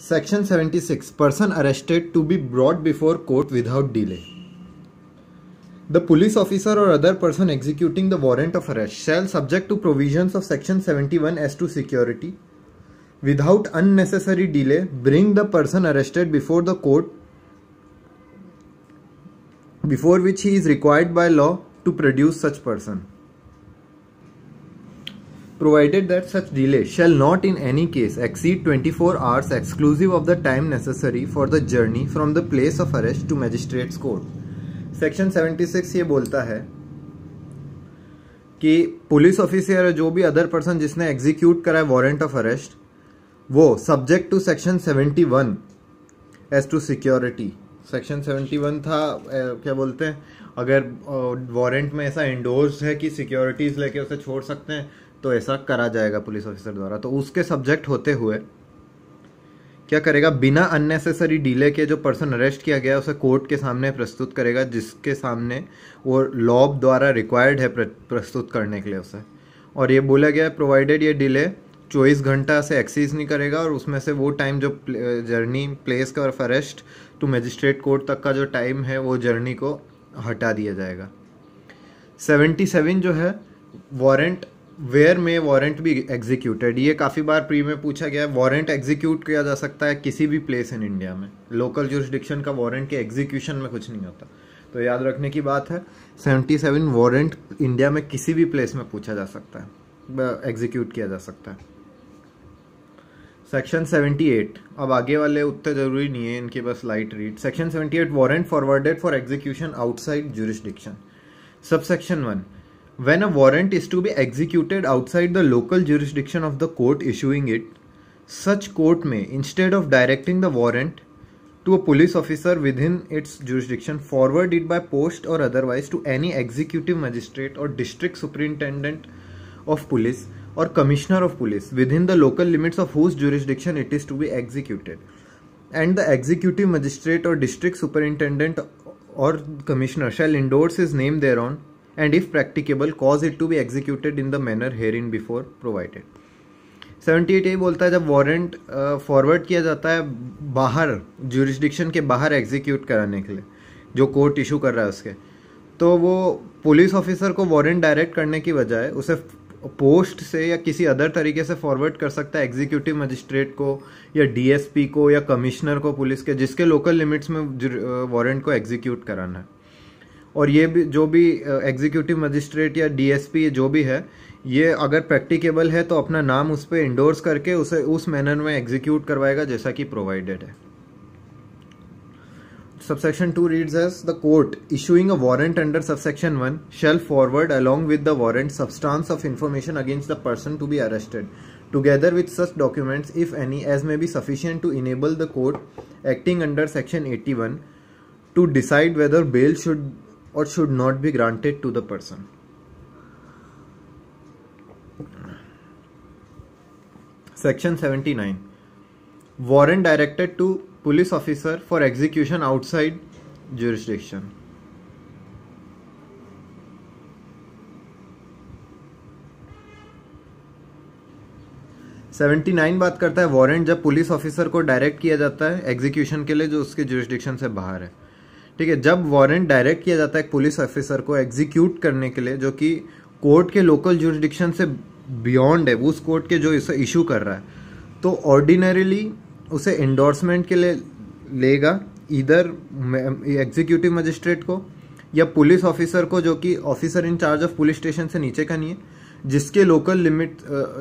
Section 76. Person arrested to be brought before court without delay. The police officer or other person executing the warrant of arrest shall, subject to provisions of Section 71 as to security, without unnecessary delay, bring the person arrested before the court before which he is required by law to produce such person, provided that such delay shall not in any case exceed 24 hours exclusive of the time necessary for the journey from the place of arrest to magistrate's court. Section 76 ये बोलता है कि police officer या जो भी other person जिसने execute करा है वारंट ऑफ अरेस्ट, वो subject to section 71 as to security. Section 71 था क्या बोलते हैं, अगर वारंट में ऐसा इंडोर्स है कि सिक्योरिटीज लेके उसे छोड़ सकते हैं तो ऐसा करा जाएगा पुलिस ऑफिसर द्वारा. तो उसके सब्जेक्ट होते हुए क्या करेगा, बिना अननेसेसरी डिले के जो पर्सन अरेस्ट किया गया उसे कोर्ट के सामने प्रस्तुत करेगा, जिसके सामने वो लॉ द्वारा रिक्वायर्ड है प्रस्तुत करने के लिए उसे. और ये बोला गया है प्रोवाइडेड ये डिले 24 घंटा से एक्सीज नहीं करेगा, और उसमें से वो टाइम जो जर्नी प्लेस का of arrest to magistrate court तक का जो टाइम है वो जर्नी को हटा दिया जाएगा. 77 जो है वारंट वेयर में वारंट भी एग्जीक्यूटेड, ये काफ़ी बार प्री में पूछा गया है. वारंट एग्जीक्यूट किया जा सकता है किसी भी प्लेस इन इंडिया में. लोकल जुरिस्डिक्शन का वारंट के एग्जीक्यूशन में कुछ नहीं होता, तो याद रखने की बात है. 77 वारंट इंडिया में किसी भी प्लेस में पूछा जा सकता है, एग्जीक्यूट किया जा सकता है. सेक्शन 78, अब आगे वाले उतने जरूरी नहीं है, इनके बस light read. Section 78 warrant forwarded for execution outside jurisdiction. Subsection 1, when a warrant is to be executed outside the local jurisdiction of the court issuing it, such court may, instead of directing the warrant to a police officer within its jurisdiction, forward it by post or otherwise to any executive magistrate or district superintendent of police or commissioner of police within the local limits of whose jurisdiction it is to be executed, and the executive magistrate or district superintendent or commissioner shall endorse his name thereon, and if practicable cause it to be executed in the manner herein before provided. 78 ये बोलता है जब warrant forward किया जाता है बाहर jurisdiction के बाहर एग्जीक्यूट कराने के लिए जो कोर्ट इशू कर रहा है उसके, तो वो पुलिस ऑफिसर को वारंट डायरेक्ट करने की बजाय उसे पोस्ट से या किसी अदर तरीके से फॉरवर्ड कर सकता है एग्जीक्यूटिव मजिस्ट्रेट को या डीएसपी को या कमिश्नर को पुलिस के, जिसके लोकल लिमिट्स में वारंट को एग्जीक्यूट कराना है. और ये भी जो भी एग्जीक्यूटिव मजिस्ट्रेट या डीएसपी जो भी है, ये अगर प्रैक्टिकेबल है तो अपना नाम उस पर इंडोर्स करके उसे उस मैनर में एग्जीक्यूट करवाएगा जैसा कि प्रोवाइडेड है. Subsection 2 reads as the court issuing a warrant under subsection 1 shall forward along with the warrant substance of information against the person to be arrested together with such documents if any as may be sufficient to enable the court acting under section 81 to decide whether bail should or should not be granted to the person. Section 79 warrant directed to police officer for execution outside jurisdiction. बात करता है warrant जब police officer को direct किया जाता है execution के लिए जो उसके जुरिस्डिक्शन से बाहर है. ठीक है, जब वारंट डायरेक्ट किया जाता है एक पुलिस ऑफिसर को एग्जीक्यूट करने के लिए जो कि कोर्ट के लोकल जुरिस्डिक्शन से बियॉन्ड है, उस कोर्ट के जो इसे इशू कर रहा है, तो ऑर्डिनरीली उसे एंडोर्समेंट के लिए लेगा इधर एग्जीक्यूटिव मजिस्ट्रेट को या पुलिस ऑफिसर को जो कि officer in charge of police station से नीचे का नहीं है, जिसके लोकल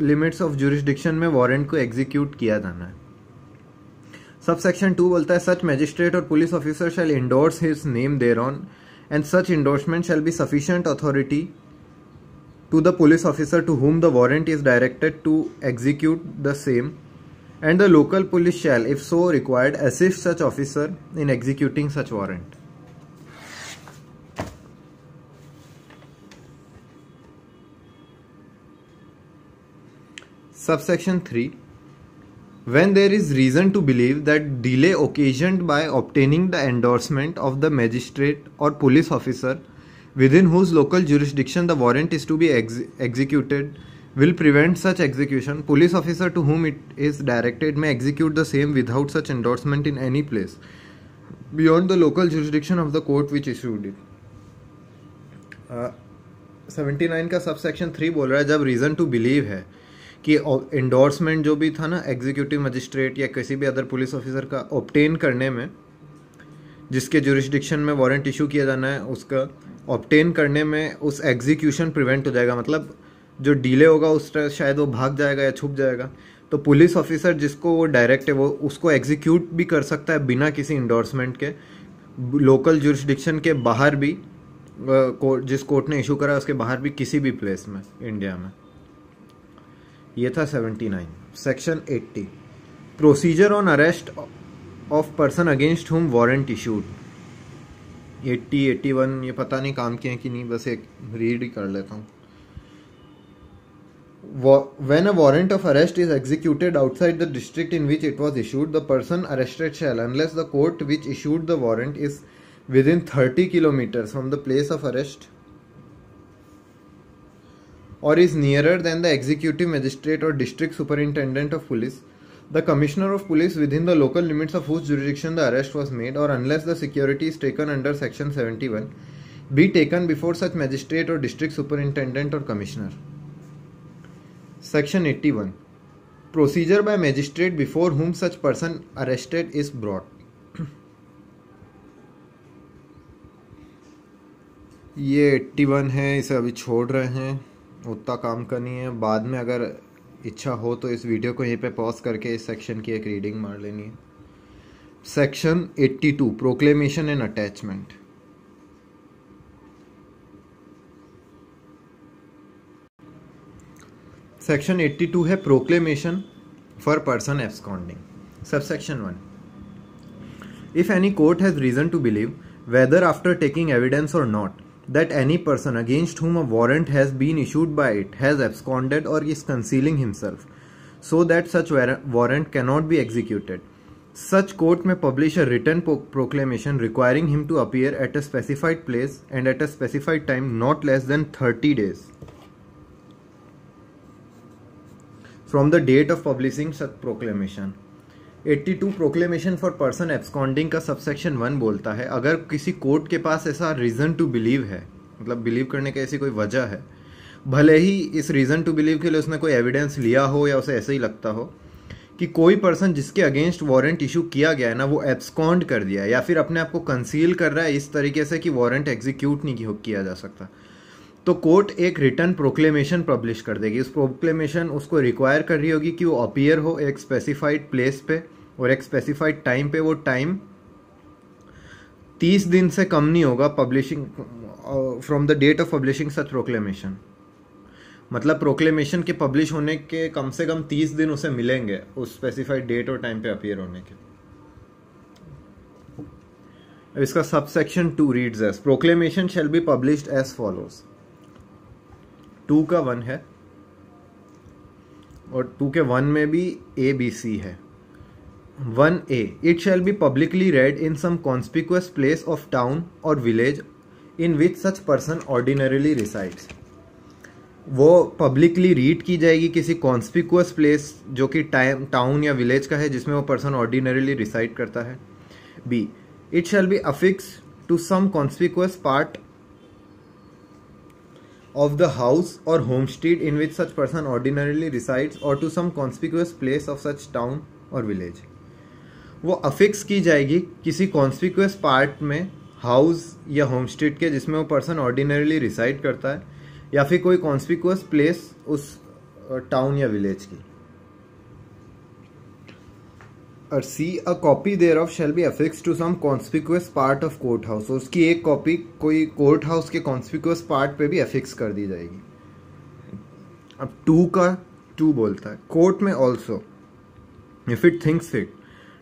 लिमिट्स ऑफ जुरिस्डिक्शन में वारंट को एग्जीक्यूट किया जाना है. सबसेक्शन 2 बोलता है सच मैजिस्ट्रेट और police officer shall endorse his name thereon and such endorsement shall be sufficient authority to the police officer to whom the warrant is directed to execute the same, and the local police shall, if so required, assist such officer in executing such warrant. Subsection 3, when there is reason to believe that delay occasioned by obtaining the endorsement of the magistrate or police officer within whose local jurisdiction the warrant is to be executed will prevent such execution. Police officer to whom it is directed may execute the same without such endorsement in any place beyond the local jurisdiction of the court which issued it. 79 का subsection 3 बोल रहा है जब reason to believe है कि endorsement जो भी था ना एग्जीक्यूटिव मजिस्ट्रेट या किसी भी अदर पुलिस ऑफिसर का ऑब्टेन करने में, जिसके जुरिस्डिक्शन में वारंट इशू किया जाना है, उसका ऑब्टेन करने में उस एग्जीक्यूशन प्रिवेंट हो जाएगा, मतलब जो डिले होगा उस तरह शायद वो भाग जाएगा या छुप जाएगा। तो पुलिस ऑफिसर जिसको वो डायरेक्ट है वो उसको एग्जीक्यूट भी कर सकता है बिना किसी इंडोर्समेंट के, लोकल जुरिस्डिक्शन के बाहर भी, जिस कोर्ट ने इशू करा उसके बाहर भी, किसी भी प्लेस में इंडिया में। ये था 79। Section 80 procedure on arrest of person against हुम वारंट इशूड। 80, 81 ये पता नहीं काम किए हैं कि नहीं, बस एक रीड ही कर लेता हूँ। When a warrant of arrest is executed outside the district in which it was issued, the person arrested shall, unless the court which issued the warrant is within 30 kilometers from the place of arrest or is nearer than the executive magistrate or district superintendent of police, the commissioner of police within the local limits of whose jurisdiction the arrest was made, or unless the security is taken under section 71, be taken before such magistrate or district superintendent or commissioner. Section 81 procedure by magistrate before whom such person arrested is brought. ये 81 है, इसे अभी छोड़ रहे हैं, उतना काम का नहीं है। बाद में अगर इच्छा हो तो इस वीडियो को यहीं पे पॉज करके इस सेक्शन की एक रीडिंग मार लेनी है। Section 82 proclamation and attachment. Section 82 है proclamation for person absconding. Subsection 1 if any court has reason to believe whether after taking evidence or not that any person against whom a warrant has been issued by it has absconded or is concealing himself so that such warrant cannot be executed, such court may publish a written proclamation requiring him to appear at a specified place and at a specified time not less than 30 days from the date of publishing such proclamation. 82 proclamation for person absconding का subsection 1 बोलता है अगर किसी court के पास ऐसा reason to believe है, मतलब believe करने की ऐसी कोई वजह है, भले ही इस रीज़न टू बिलीव के लिए उसने कोई एविडेंस लिया हो या उसे ऐसे ही लगता हो कि कोई पर्सन जिसके अगेंस्ट वारंट इशू किया गया है ना वो एब्सकॉन्ड कर दिया है या फिर अपने आप को कंसील कर रहा है इस तरीके से कि वारंट एग्जीक्यूट नहीं किया जा सकता, तो कोर्ट एक रिटर्न प्रोक्लेमेशन पब्लिश कर देगी। उस प्रोक्लेमेशन उसको रिक्वायर कर रही होगी कि वो अपीयर हो एक स्पेसिफाइड प्लेस पे और एक स्पेसिफाइड टाइम पे। वो टाइम 30 दिन से कम नहीं होगा publishing from the date of publishing such proclamation, मतलब प्रोक्लेमेशन के पब्लिश होने के कम से कम 30 दिन उसे मिलेंगे उस स्पेसिफाइड डेट और टाइम पे अपीयर होने के। इसका subsection 2 reads as proclamation shall be published as follows. 2 का 1 है और 2 के 1 में भी A B C है। 1A it shall be publicly read in some conspicuous place of town or village in which such person ordinarily resides। वो publicly read की जाएगी किसी कॉन्स्पिकुअस प्लेस जो कि टाउन या विलेज का है जिसमें वो पर्सन ऑर्डिनरीली रिसाइड करता है। B it shall be affixed to some conspicuous part of the house or homestead in which such person ordinarily resides or to some conspicuous place of such town or village। वो affix की जाएगी किसी conspicuous part में house या homestead के जिसमें वो person ordinarily reside करता है या फिर कोई कॉन्स्पिक्यूअस प्लेस उस टाउन या विलेज की। और C a copy thereof shall be affixed to some conspicuous part of court house। उसकी एक कॉपी कोई कोर्ट हाउस के कॉन्स्पिक्यूअस पार्ट पे भी अफिक्स कर दी जाएगी। अब 2 का 2 बोलता है कोर्ट में also if it thinks fit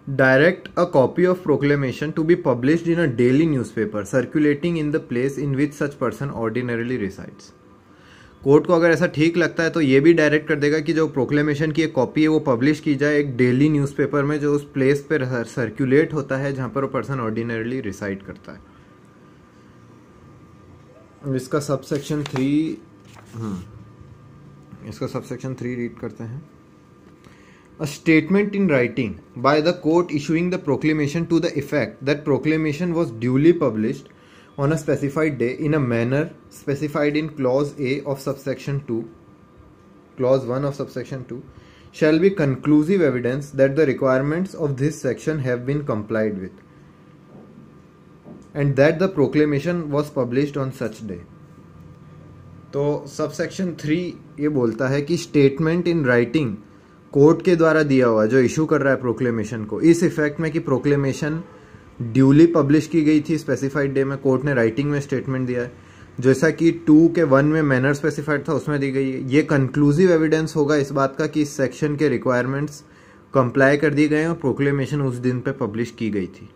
direct a copy of proclamation to be published in a daily newspaper circulating in the place in which such person ordinarily resides. Court को अगर ऐसा ठीक लगता है तो ये भी डायरेक्ट कर देगा कि जो प्रोक्लेमेशन की एक कॉपी है वो पब्लिश की जाए एक डेली न्यूज़पेपर में जो उस प्लेस पे सर्कुलेट होता है जहाँ पर वो पर्सन ऑर्डिनरीली रिसाइड करता है। इसका सबसेक्शन 3 इसका सबसेक्शन 3 रीड करते हैं. A statement in writing by the court issuing the proclamation to the effect that proclamation was duly published on a specified day in a manner specified in clause A of subsection 2, clause 1 of subsection 2, shall be conclusive evidence that the requirements of this section have been complied with and that the proclamation was published on such day. तो subsection 3 ये बोलता है कि statement in writing court के द्वारा दिया हुआ जो इशू कर रहा है प्रोक्लेमेशन को, इस इफेक्ट में कि प्रोक्लेमेशन ड्यूली पब्लिश की गई थी स्पेसिफाइड डे में, कोर्ट ने राइटिंग में स्टेटमेंट दिया है जैसा कि 2 के 1 में मैनर स्पेसिफाइड था उसमें दी गई है. ये कंक्लूसिव एविडेंस होगा इस बात का कि इस सेक्शन के रिक्वायरमेंट्स कंप्लाई कर दिए गए और प्रोक्लेमेशन उस दिन पे पब्लिश की गई थी.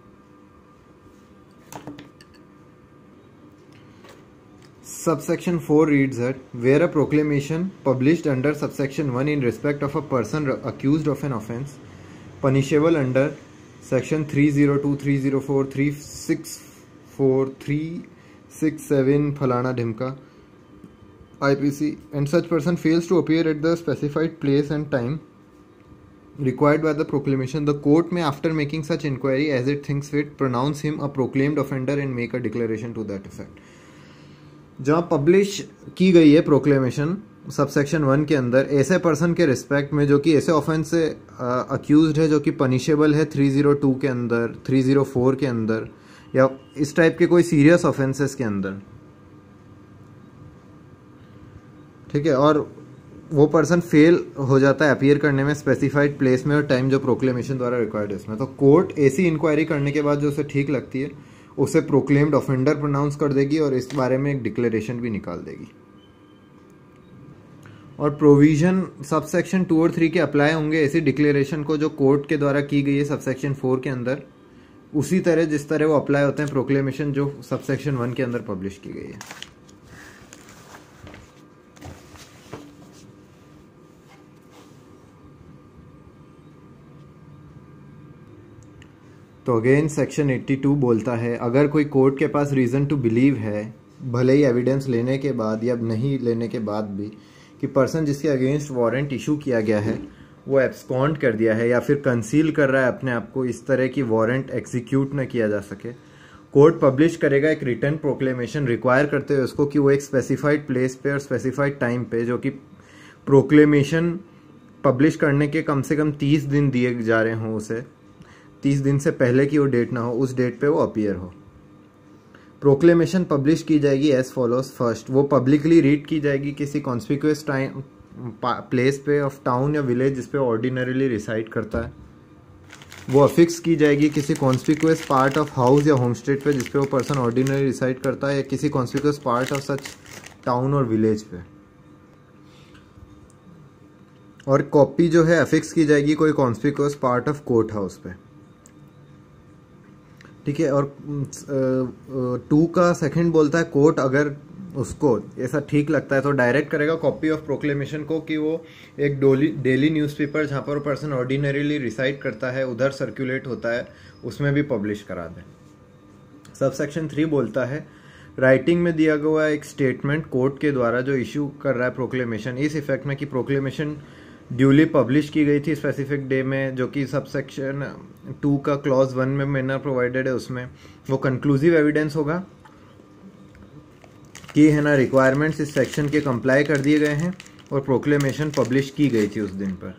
Subsection 4 reads that where a proclamation published under subsection 1 in respect of a person accused of an offence punishable under section 302, 304, 364, 367 falana dhimka IPC and such person fails to appear at the specified place and time required by the proclamation, the court may, after making such inquiry as it thinks fit, pronounce him a proclaimed offender and make a declaration to that effect. जहाँ publish की गई है proclamation subsection 1 के अंदर ऐसे person के respect में जो कि ऐसे ऑफेंस से अक्यूज्ड है जो कि पनिशेबल है 302 के अंदर, 304 के अंदर या इस टाइप के कोई सीरियस ऑफेंसेस के अंदर, ठीक है, और वो पर्सन फेल हो जाता है अपीयर करने में स्पेसिफाइड प्लेस में और टाइम जो प्रोक्लेमेशन द्वारा रिक्वायर्ड है इसमें, तो कोर्ट ऐसी इंक्वायरी करने के बाद जो उसे ठीक लगती है उसे प्रोक्लेम्ड ऑफेंडर प्रोनाउंस कर देगी और इस बारे में एक डिक्लेरेशन भी निकाल देगी. और प्रोविजन सबसेक्शन 2 और 3 के अप्लाई होंगे ऐसी डिक्लेरेशन को जो कोर्ट के द्वारा की गई है सबसेक्शन 4 के अंदर, उसी तरह जिस तरह वो अप्लाई होते हैं प्रोक्लेमेशन जो सबसेक्शन 1 के अंदर पब्लिश की गई है. तो अगेन सेक्शन 82 बोलता है अगर कोई कोर्ट के पास रीज़न टू बिलीव है, भले ही एविडेंस लेने के बाद या नहीं लेने के बाद भी, कि पर्सन जिसके अगेंस्ट वारंट इशू किया गया है वो एब्सकॉन्ड कर दिया है या फिर कंसील कर रहा है अपने आप को इस तरह की वारंट एग्जीक्यूट न किया जा सके, कोर्ट पब्लिश करेगा एक रिटर्न प्रोक्लेमेशन रिक्वायर करते हुए उसको कि वो एक स्पेसिफाइड प्लेस पे और स्पेसिफाइड टाइम पे जो कि प्रोक्लेमेशन पब्लिश करने के कम से कम 30 दिन दिए जा रहे हों, उसे 30 दिन से पहले की वो डेट ना हो, उस डेट पे वो अपीयर हो. प्रोक्लेमेशन पब्लिश की जाएगी एज फॉलोज. फर्स्ट, वो पब्लिकली रीड की जाएगी किसी कॉन्स्पिक्यूअस टाइम प्लेस पे ऑफ टाउन या विलेज जिस पे ऑर्डिनरीली रिसाइड करता है. वो अफिक्स की जाएगी किसी कॉन्स्पिक्यूअस पार्ट ऑफ हाउस या होम स्टेट पे जिस पे वो पर्सन ऑर्डिनरी रिसाइड करता है या किसी conspicuous part of such town और विलेज पे. और कॉपी जो है अफिक्स की जाएगी कोई conspicuous part of court house पे, ठीक है. और 2 का सेकंड बोलता है कोर्ट अगर उसको ऐसा ठीक लगता है तो डायरेक्ट करेगा कॉपी ऑफ प्रोक्लेमेशन को कि वो एक डेली न्यूज़पेपर जहाँ पर पर्सन ऑर्डिनरीली रिसाइड करता है उधर सर्कुलेट होता है उसमें भी पब्लिश करा दें. सबसेक्शन 3 बोलता है राइटिंग में दिया गया एक स्टेटमेंट कोर्ट के द्वारा जो इशू कर रहा है प्रोक्लेमेशन इस इफेक्ट में कि प्रोक्लेमेशन ड्यूली पब्लिश की गई थी स्पेसिफिक डे में जो कि सबसेक्शन 2 का क्लॉज 1 में मैनर प्रोवाइडेड है, उसमें वो कंक्लूसिव एविडेंस होगा कि है ना रिक्वायरमेंट्स इस सेक्शन के कंप्लाई कर दिए गए हैं और प्रोक्लेमेशन पब्लिश की गई थी उस दिन पर.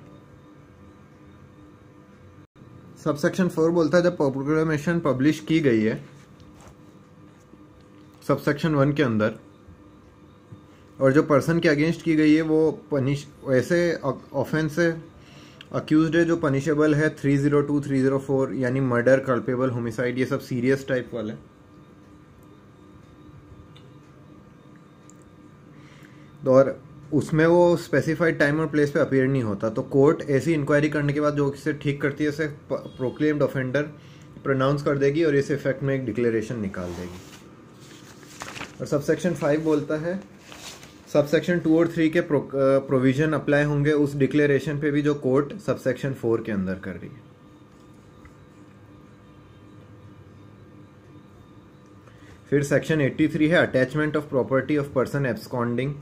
सबसेक्शन 4 बोलता है जब प्रोक्लेमेशन पब्लिश की गई है सबसेक्शन 1 के अंदर और जो पर्सन के अगेंस्ट की गई है वो ऐसे ऑफेंस से अक्यूज्ड है जो पनिशेबल है 302, 304 यानी मर्डर, कल्पेबल, होमिसाइड, ये सब सीरियस टाइप वाले. और उसमें वो स्पेसिफाइड टाइम और प्लेस पे अपीयर नहीं होता तो कोर्ट ऐसी इंक्वायरी करने के बाद जो इसे ठीक करती है उसे प्रोक्लेम्ड ऑफेंडर प्रोनाउंस कर देगी और इस इफेक्ट में एक डिक्लेरेशन निकाल देगी. और सबसेक्शन 5 बोलता है सबसेक्शन 2 और 3 के प्रोविजन अप्लाई होंगे उस डिक्लेरेशन पे भी जो कोर्ट सबसेक्शन 4 के अंदर कर रही है. फिर सेक्शन 83 है attachment of property of person absconding